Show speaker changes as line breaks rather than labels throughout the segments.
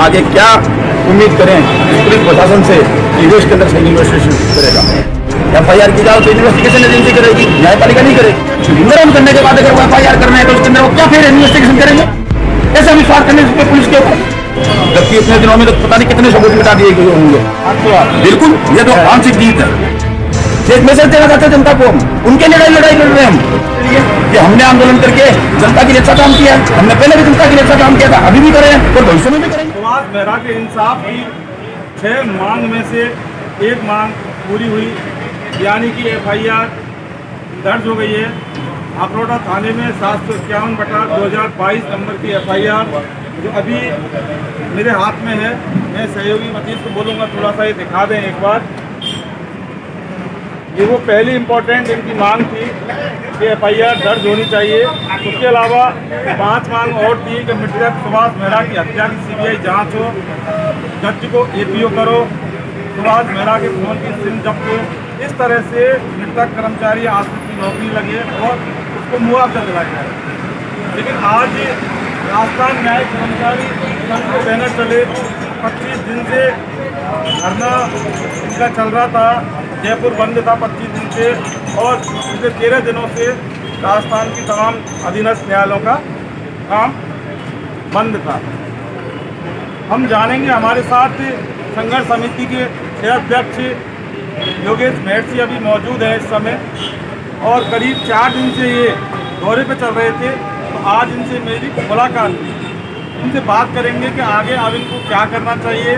आगे क्या उम्मीद करें पुलिस प्रशासन से कि वो इसके अंदर सही इन्वेस्टिगेशन करेगा। FIR की जाओ तो इन्वेस्टिगेशन एजेंसी करेगी, न्यायपालिका नहीं करेगी। निगरान करने के बाद अगर वो FIR करना है तो उसके अंदर वो क्या फिर इन्वेस्टिगेशन करेंगे? कैसे विश्वास करने पे पुलिस के ऊपर, जबकि इतने दिनों में तो पता नहीं कितने सबूत मिटा दिए गए होंगे। बिल्कुल, ये तो आंशिक जीत है। एक मैसेज देना चाहते हैं जनता को, हम उनके लिए लड़ाई लड़ रहे हैं हम कि हमने आंदोलन करके जनता के लिए अच्छा काम किया है। हमने पहले भी जनता के लिए अच्छा काम किया था, अभी भी करें और भविष्य में भी करेंगे।
सुभाष मेहरा के इंसाफ की 6 मांग में से एक मांग पूरी हुई, यानी कि FIR दर्ज हो गई है। अखरोटा थाने में 751/2022 नंबर की FIR जो अभी मेरे हाथ में है। मैं सहयोगी वकील को बोलूँगा थोड़ा सा ये दिखा दें एक बार। ये वो पहली इम्पोर्टेंट इनकी मांग थी कि FIR दर्ज होनी चाहिए। उसके अलावा 5 मांग और थी कि मृतक सुभाष मेहरा की हत्या की CBI जांच हो, जज को APO करो, सुभाष मेहरा के फोन की सिम जब्त हो, इस तरह से मृतक कर्मचारी आश्रित की नौकरी लगे और उसको मुआवजा दिलाया जाए। लेकिन आज राजस्थान न्याय कर्मचारी संघ के बैनर चले, 25 दिन से धरना इनका चल रहा था। जयपुर बंद था 25 दिन से और पिछले 13 दिनों से राजस्थान की तमाम अधीनस्थ न्यायालयों का काम बंद था। हम जानेंगे, हमारे साथ संघर्ष समिति के अध्यक्ष योगेश मेहर अभी मौजूद हैं इस समय और करीब 4 दिन से ये दौरे पे चल रहे थे। तो आज इनसे मेरी मुलाकात हुई, इनसे बात करेंगे कि आगे अब इनको क्या करना चाहिए,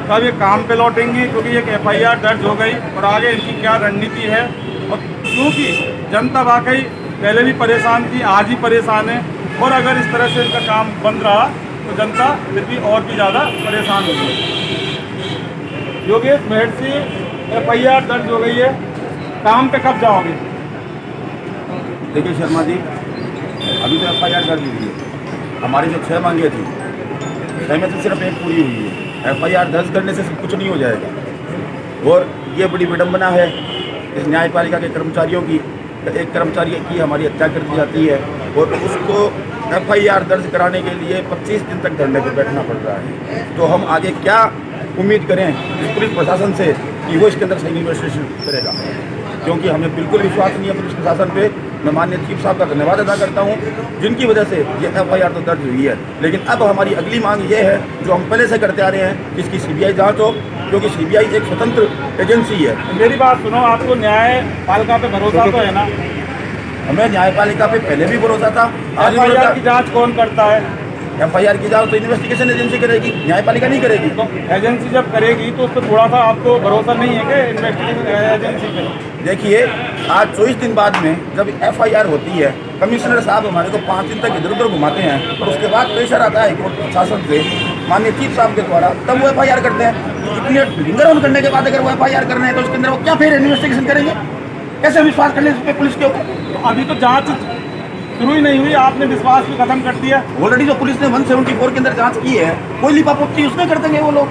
कब ये काम पे लौटेंगे, क्योंकि एक FIR दर्ज हो गई और आगे इनकी क्या रणनीति है। और क्योंकि जनता वाकई पहले भी परेशान थी, आज भी परेशान है और अगर इस तरह से इनका काम बंद रहा तो जनता फिर भी और भी ज़्यादा परेशान होगी। योगेश मेहर से FIR दर्ज हो गई है, काम पे कब जाओगे?
देखिए शर्मा जी, अभी तो FIR दर्ज हुई है। हमारी जो 6 मांगे थी, 6 में से सिर्फ एक पूरी हुई है। FIR दर्ज करने से सब कुछ नहीं हो जाएगा और ये बड़ी विडंबना है इस न्यायपालिका के कर्मचारियों की। एक कर्मचारी की हमारी हत्या कर दी जाती है और उसको FIR दर्ज कराने के लिए 25 दिन तक धरने पर बैठना पड़ रहा है। तो हम आगे क्या उम्मीद करें इस पुलिस प्रशासन से कि वो इसके अंदर सही इन्वेस्टिगेशन करेगा, क्योंकि हमें बिल्कुल विश्वास नहीं है पुलिस प्रशासन पे। मैं माननीय चीफ साहब का धन्यवाद अदा करता हूं जिनकी वजह से ये FIR तो दर्ज हुई है। लेकिन अब हमारी अगली मांग ये है जो हम पहले से करते आ रहे हैं, इसकी CBI जांच हो, क्योंकि CBI एक स्वतंत्र एजेंसी है।
मेरी बात सुनो, आपको न्यायपालिका पे भरोसा तो है ना?
हमें न्यायपालिका पे पहले भी भरोसा था, आज भी
FIR की जाँच कौन करता है?
FIR की जांच तो इन्वेस्टिगेशन एजेंसी करेगी, न्यायपालिका नहीं करेगी।
तो एजेंसी जब करेगी तो उस पर थोड़ा सा आपको भरोसा नहीं है कि इन्वेस्टिगेशन एजेंसी पे?
देखिए, आज 24 दिन बाद में जब FIR होती है, कमिश्नर साहब हमारे को 5 दिन तक इधर उधर घुमाते हैं और उसके बाद प्रेशर आता है कोर्ट प्रशासन से माननीय चीफ साहब के द्वारा, तब वो FIR करते हैं। इतने निगरान करने के बाद अगर वो FIR करना है तो उसके अंदर वो क्या फिर इन्वेस्टिगेशन करेंगे? कैसे विश्वास करने इस पे पुलिस के ऊपर?
तो अभी तो जाँच शुरू ही नहीं हुई, आपने विश्वास भी खत्म कर दिया।
ऑलरेडी जो पुलिस ने 174 के अंदर जांच की है, कोई लिपापोती उसमें कर देंगे वो लोग।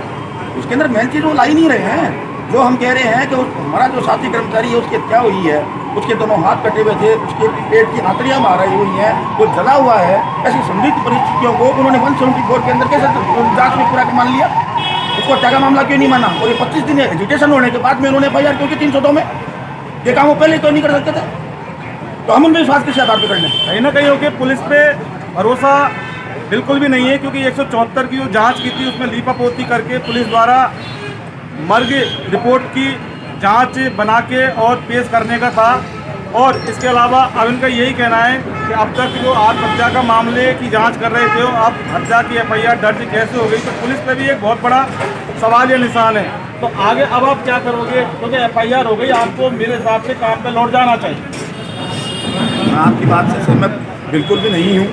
उसके अंदर मेन चीज़ वो ला ही नहीं रहे हैं। जो हम कह रहे हैं कि हमारा जो साथी कर्मचारी है उसकी हत्या हुई है, उसके दोनों हाथ कटे हुए थे, उसके पेट की आंतड़ियाँ मार रही हुई हैं, वो जला हुआ है। ऐसी संदिग्ध परिस्थितियों को उन्होंने 174 के अंदर कैसे जाँच में पूरा मान लिया? उसको हत्या का मामला क्यों नहीं माना? और ये 25 दिन एजुकेशन होने के बाद में उन्होंने FIR क्योंकि 302 में ये काम वो पहले क्यों नहीं कर सकते थे? तो हम उनमें विश्वास किस आधार पर कर लें?
कहीं ना कहीं होकर पुलिस पे भरोसा बिल्कुल भी नहीं है, क्योंकि 174 की जो जांच की थी उसमें लीपापोती करके पुलिस द्वारा मर्ग रिपोर्ट की जांच बना के और पेश करने का था। और इसके अलावा अब इनका यही कहना है कि अब तक जो आत्महत्या का मामले की जांच कर रहे थे, अब हत्या की FIR दर्ज कैसे हो गई? तो पुलिस पे भी एक बहुत बड़ा सवाल या निशान है। तो आगे अब आप क्या करोगे? क्योंकि FIR हो गई, आपको मेरे हिसाब से काम पे लौट जाना चाहिए।
मैं आपकी बात से सहमत बिल्कुल भी नहीं हूँ,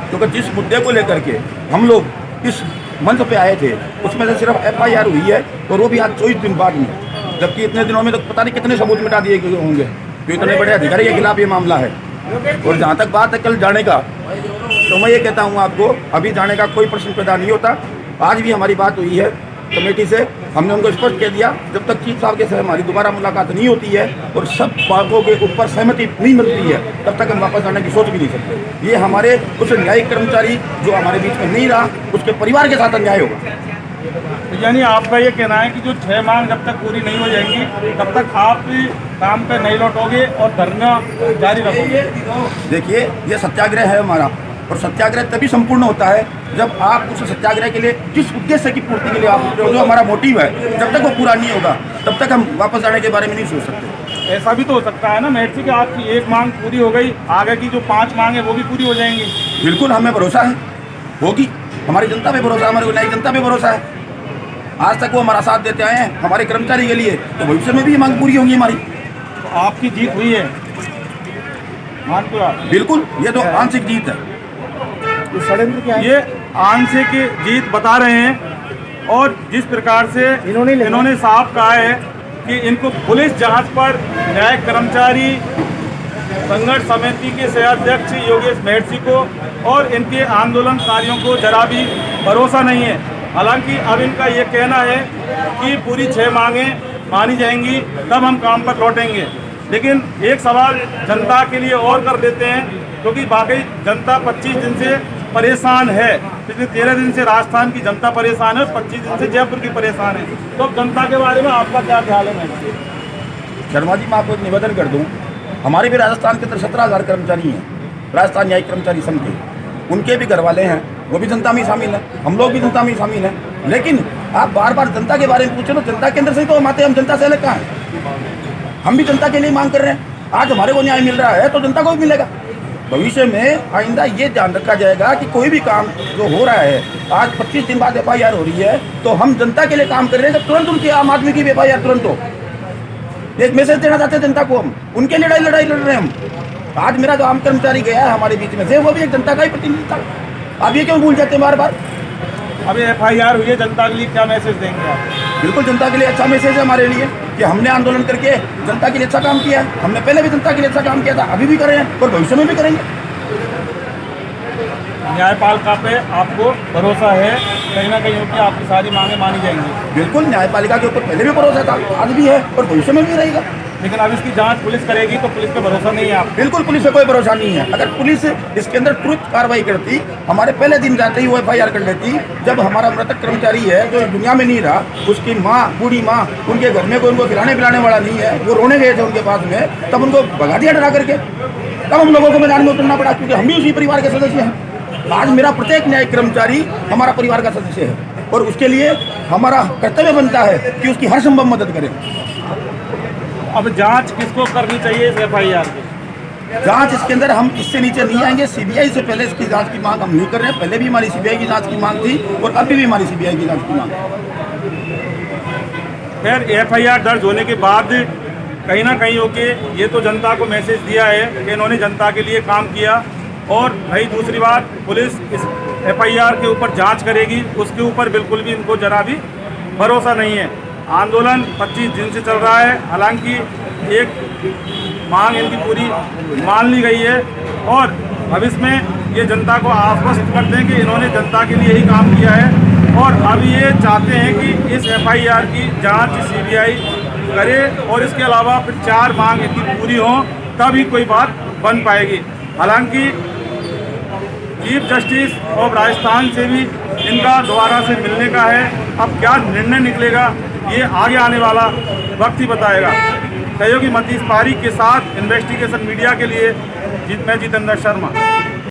क्योंकि जिस मुद्दे को लेकर के हम लोग इस मंच पे आए थे उसमें से सिर्फ FIR हुई है और वो भी आज 24 दिन बाद में, जबकि इतने दिनों में तो पता नहीं कितने सबूत मिटा दिए गए होंगे। तो इतने बड़े अधिकारी के खिलाफ ये मामला है। और जहाँ तक बात है कल जाने का, तो मैं ये कहता हूँ आपको, अभी जाने का कोई प्रश्न पैदा नहीं होता। आज भी हमारी बात हुई है कमेटी से, हमने उनको स्पष्ट कह दिया जब तक चीफ साहब के साथ हमारी दोबारा मुलाकात नहीं होती है और सब बातों के ऊपर सहमति नहीं मिलती है, तब तक हम वापस आने की सोच भी नहीं सकते। ये हमारे उस न्यायिक कर्मचारी जो हमारे बीच में नहीं रहा, उसके परिवार के साथ अन्याय होगा।
तो यानी आपका ये कहना है कि जो 6 मांग जब तक पूरी नहीं हो जाएंगी तब तक आप काम पे नहीं लौटोगे और धरना जारी रखोगे?
देखिए, ये सत्याग्रह है हमारा, और सत्याग्रह तभी संपूर्ण होता है जब आप उस सत्याग्रह के लिए जिस उद्देश्य की पूर्ति के लिए आप जो हमारा मोटिव है, जब तक वो पूरा नहीं होगा तब तक हम वापस आने के बारे में नहीं सोच सकते।
ऐसा भी तो हो सकता है ना महर्षि कि आपकी एक मांग पूरी हो गई, आगे की जो 5 मांग है वो भी पूरी हो जाएंगी।
बिल्कुल, हमें भरोसा है होगी, हमारी जनता पे भरोसा है, हमारी नई जनता पे भरोसा है। आज तक वो हमारा साथ देते आए हैं हमारे कर्मचारी के लिए, तो भविष्य में भी ये मांग पूरी होंगी हमारी।
तो आपकी जीत हुई है मानपुर आप?
बिल्कुल, ये तो आंशिक जीत है।
षड्यंत्र क्या है? ये आंशिक जीत बता रहे हैं, और जिस प्रकार से इन्होंने साफ कहा है कि इनको पुलिस जांच पर न्यायिक कर्मचारी संघर्ष समिति के सह-अध्यक्ष योगेश महर्षि को और इनके आंदोलनकारियों को जरा भी भरोसा नहीं है। हालांकि अब इनका ये कहना है कि पूरी 6 मांगें मानी जाएंगी तब हम काम पर लौटेंगे। लेकिन एक सवाल जनता के लिए और कर देते हैं, क्योंकि वाकई जनता 25 दिन से परेशान है। पिछले 13 दिन से राजस्थान की जनता परेशान है, 25 दिन से जयपुर की परेशान है। तो अब जनता के बारे में आपका क्या ख्याल है?
शर्मा जी, मैं आपको एक निवेदन कर दूं, हमारे भी राजस्थान के अंदर 17,000 कर्मचारी हैं, राजस्थान न्यायिक कर्मचारी संघ के, उनके भी घर वाले हैं, वो भी जनता में शामिल है, हम लोग भी जनता में शामिल हैं। लेकिन आप बार बार जनता के बारे में पूछे तो जनता के अंदर से तो हम आते हैं, हम जनता से अलग कहाँ हैं? हम भी जनता के लिए मांग कर रहे हैं। आज हमारे को न्याय मिल रहा है तो जनता को भी मिलेगा। भविष्य में आइंदा ये ध्यान रखा जाएगा कि कोई भी काम जो हो रहा है, आज 25 दिन बाद FIR हो रही है तो हम जनता के लिए काम कर रहे हैं, तुरंत उनकी आम आदमी की FIR तुरंत हो। एक मैसेज देना चाहते हैं जनता को, हम उनके लिए लड़ाई लड़ रहे हैं। हम आज मेरा जो आम कर्मचारी गया है हमारे बीच में से, वो भी एक जनता का ही प्रतिनिधि था। आप ये क्यों भूल जाते हैं बार बार?
अभी FIR हुई है, जनता के लिए क्या मैसेज देंगे आप?
बिल्कुल, जनता के लिए अच्छा मैसेज है हमारे लिए कि हमने आंदोलन करके जनता के लिए अच्छा काम किया है। हमने पहले भी जनता के लिए अच्छा काम किया था, अभी भी कर रहे हैं और भविष्य में भी करेंगे।
न्यायपालिका पे आपको भरोसा है कहीं ना कहीं कि आपकी सारी मांगें मानी जाएंगी?
बिल्कुल, न्यायपालिका के ऊपर पहले भी भरोसा था, आज भी है और भविष्य में भी रहेगा।
लेकिन अब इसकी जांच पुलिस करेगी तो पुलिस पे भरोसा नहीं है आप?
बिल्कुल, पुलिस पे कोई भरोसा नहीं है। अगर पुलिस इसके अंदर तुरंत कार्रवाई करती, हमारे पहले दिन जाते ही वो FIR कर लेती। जब हमारा मृतक कर्मचारी है जो दुनिया में नहीं रहा, उसकी माँ, बूढ़ी माँ, उनके घर में कोई उनको खिलाने पिलाने वाला नहीं है, वो रोने गए थे उनके पास में, तब उनको भगा दिया डरा करके। तब हम लोगों को मैदान में उतरना पड़ा, क्योंकि हम भी उसी परिवार के सदस्य हैं। आज मेरा प्रत्येक न्यायिक कर्मचारी हमारा परिवार का सदस्य है और उसके लिए हमारा कर्तव्य बनता है कि उसकी हर संभव मदद करें।
अब जांच किसको करनी चाहिए इस FIR की?
जांच इसके अंदर हम इससे नीचे नहीं आएंगे। CBI से पहले इसकी जांच की मांग हम नहीं कर रहे हैं। पहले भी हमारी CBI की जांच की मांग थी और अभी भी हमारी CBI की जांच की मांग है।
खैर, FIR दर्ज होने के बाद कहीं ना कहीं होके ये तो जनता को मैसेज दिया है कि इन्होंने जनता के लिए काम किया। और रही दूसरी बात, पुलिस इस FIR के ऊपर जांच करेगी, उसके ऊपर बिल्कुल भी इनको जरा भी भरोसा नहीं है। आंदोलन 25 दिन से चल रहा है, हालांकि एक मांग इनकी पूरी मान ली गई है और भविष्य में ये जनता को आश्वस्त करते हैं कि इन्होंने जनता के लिए ही काम किया है। और अब ये चाहते हैं कि इस FIR की जांच CBI करे और इसके अलावा फिर 4 मांग इनकी पूरी हों, तब ही कोई बात बन पाएगी। हालांकि चीफ जस्टिस ऑफ राजस्थान से भी इनका दोबारा से मिलने का है। अब क्या निर्णय निकलेगा ये आगे आने वाला वक्त ही बताएगा। सहयोगी मतीश पारी के साथ इन्वेस्टिगेशन मीडिया के लिए मैं जितेंद्र शर्मा।